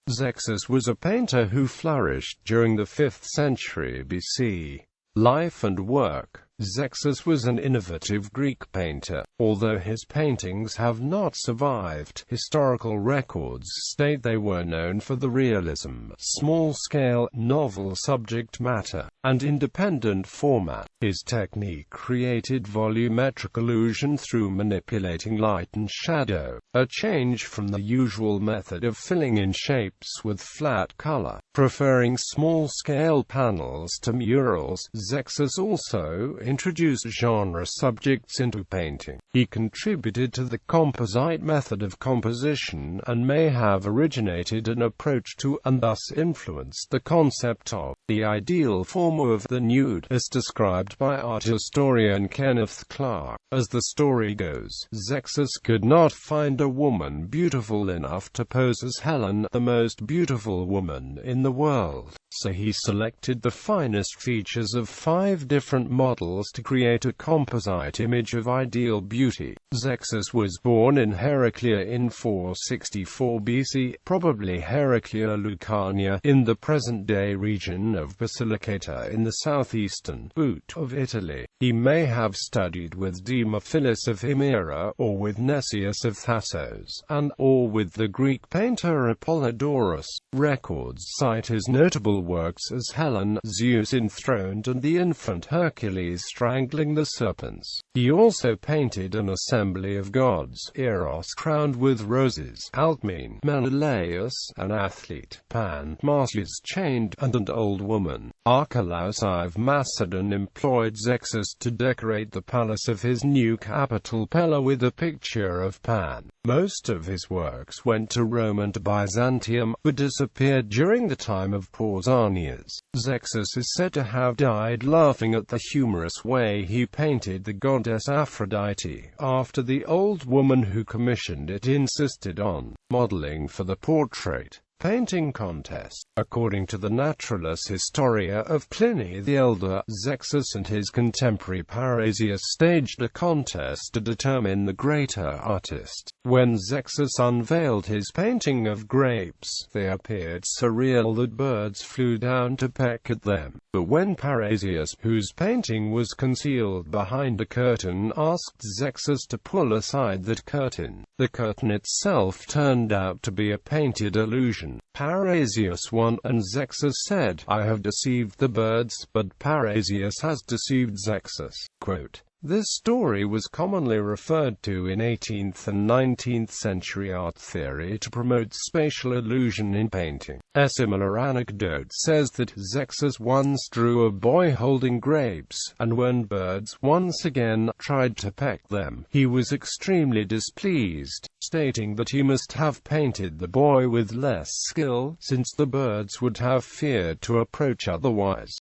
Zeuxis was a painter who flourished during the 5th century BC. Life and work. Zeuxis was an innovative Greek painter. Although his paintings have not survived, historical records state they were known for the realism, small-scale, novel subject matter, and independent format. His technique created volumetric illusion through manipulating light and shadow, a change from the usual method of filling in shapes with flat color. Preferring small-scale panels to murals, Zeuxis also introduced genre subjects into painting. He contributed to the composite method of composition and may have originated an approach to, and thus influenced the concept of, the ideal form of the nude, as described by art historian Kenneth Clark. As the story goes, Zeuxis could not find a woman beautiful enough to pose as Helen, the most beautiful woman in the world. So he selected the finest features of 5 different models to create a composite image of ideal beauty. Zeuxis was born in Heraclea in 464 BC, probably Heraclea Lucania, in the present-day region of Basilicata in the southeastern boot of Italy. He may have studied with Demophilus of Himera, or with Nicias of Thasos, or with the Greek painter Apollodorus. Records cite his notable works as Helen, Zeus enthroned, and the infant Hercules strangling the serpents. He also painted an assembly of gods, Eros crowned with roses, Alcmene, Menelaus, an athlete, Pan, Marsyas chained, and an old woman. Archelaus of Macedon employed Zeuxis to decorate the palace of his new capital Pella with a picture of Pan. Most of his works went to Rome and Byzantium, but disappeared during the time of Pausanias. Zeuxis is said to have died laughing at the humorous way he painted the goddess Aphrodite, after the old woman who commissioned it insisted on modeling for the portrait painting contest. According to the Naturalis Historia of Pliny the Elder, Zeuxis and his contemporary Parrhasius staged a contest to determine the greater artist. When Zeuxis unveiled his painting of grapes, they appeared so real that birds flew down to peck at them. But when Parrhasius, whose painting was concealed behind a curtain, asked Zeuxis to pull aside that curtain, the curtain itself turned out to be a painted illusion. Parrhasius won, and Zeuxis said, "I have deceived the birds, but Parrhasius has deceived Zeuxis." Quote, this story was commonly referred to in 18th and 19th century art theory to promote spatial illusion in painting. A similar anecdote says that Zeuxis once drew a boy holding grapes, and when birds once again tried to peck them, he was extremely displeased, stating that he must have painted the boy with less skill, since the birds would have feared to approach otherwise.